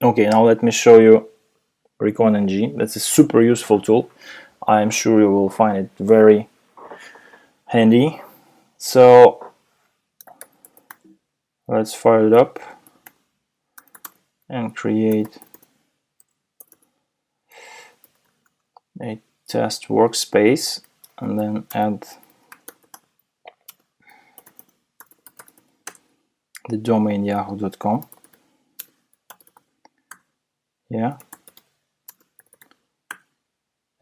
Okay, now let me show you Recon-ng. That's a super useful tool. I'm sure you will find it very handy. So let's fire it up and create a test workspace, and then add the domain yahoo.com. Yeah.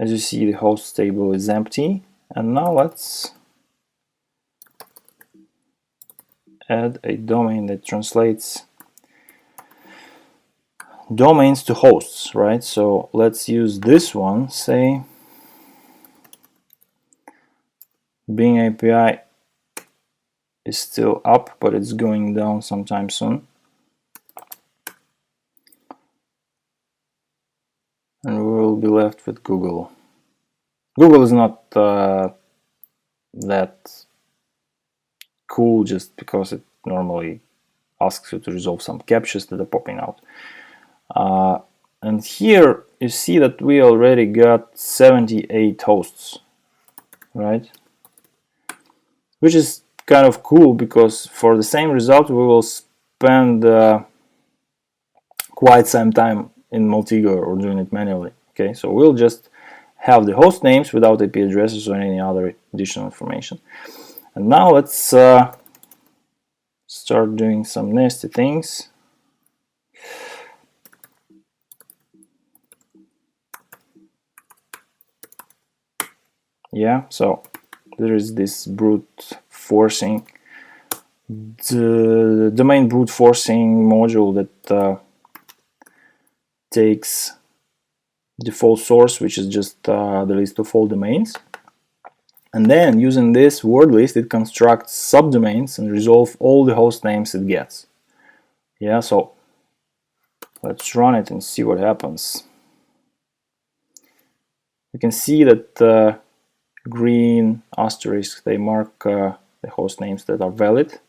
As you see, the host table is empty, and now let's add a domain that translates domains to hosts, right? So let's use this one, say Bing API is still up, but it's going down sometime soon. And we will be left with Google. Google is not that cool just because it normally asks you to resolve some captchas that are popping out. And here you see that we already got 78 hosts, right? Which is kind of cool because for the same result we will spend quite some time in Multigo or doing it manually. Okay, so we'll just have the host names without IP addresses or any other additional information. And now let's start doing some nasty things. Yeah, so there is this brute forcing, the domain brute forcing module that takes default source, which is just the list of all domains, and then using this word list it constructs subdomains and resolve all the host names it gets. Yeah, so let's run it and see what happens. You can see that green asterisks, they mark the host names that are valid,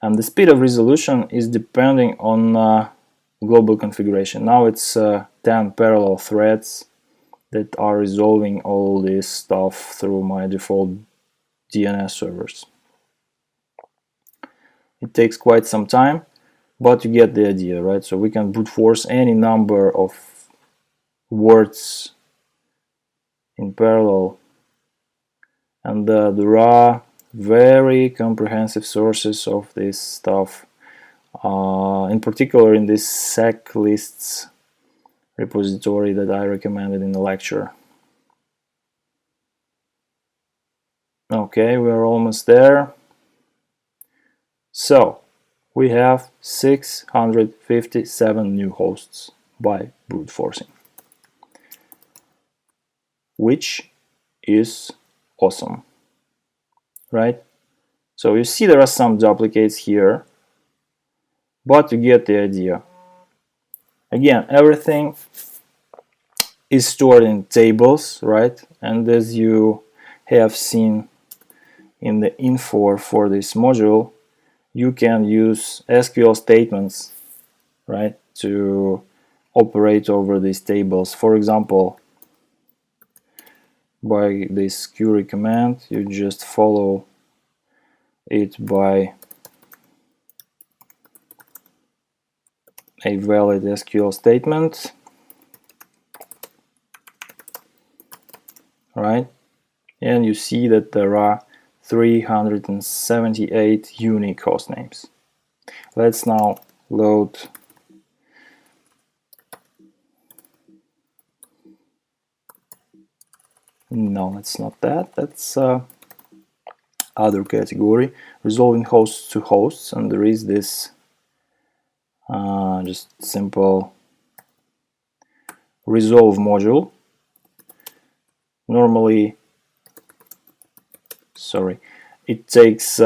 and the speed of resolution is depending on global configuration. Now it's 10 parallel threads that are resolving all this stuff through my default DNS servers. It takes quite some time, but you get the idea, right? So we can brute force any number of words in parallel, and there are very comprehensive sources of this stuff, in particular in this sec lists repository that I recommended in the lecture. Okay, we're almost there. So we have 657 new hosts by brute forcing, which is awesome, right? So you see there are some duplicates here, but you get the idea. Again, everything is stored in tables, right? And as you have seen in the info for this module, you can use SQL statements, right, to operate over these tables. For example, by this query command, you just follow it by a valid SQL statement, right? And you see that there are 378 unique host names. Let's now load no, that's not that. That's other category, resolving hosts to hosts, and there is this just simple resolve module. Normally, it takes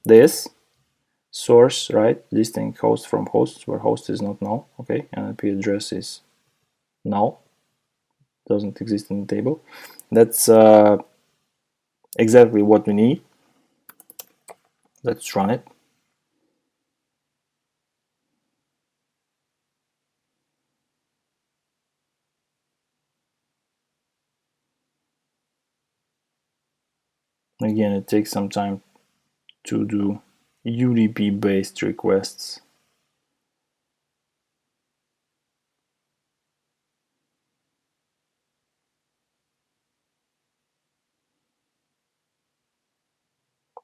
this source, right, listing host from hosts where host is not null, okay, and IP address is null, doesn't exist in the table. That's exactly what we need. Let's run it. Again, it takes some time to do UDP based requests.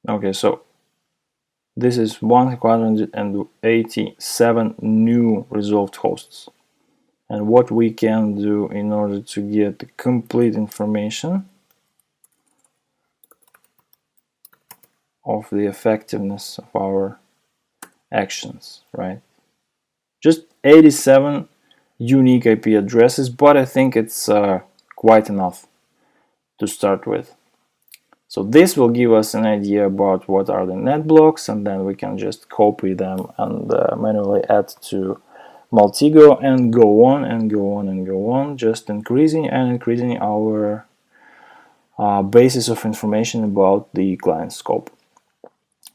Okay, so this is 187 new resolved hosts. And what we can do in order to get the complete information of the effectiveness of our actions, right? Just 87 unique IP addresses, but I think it's quite enough to start with. So this will give us an idea about what are the net blocks, and then we can just copy them and manually add to Maltigo and go on and go on and go on, just increasing and increasing our basis of information about the client scope.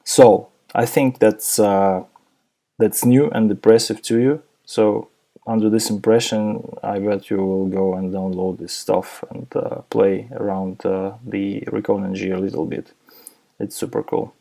So I think that's new and impressive to you. So under this impression, I bet you will go and download this stuff and play around the Recon-ng a little bit. It's super cool.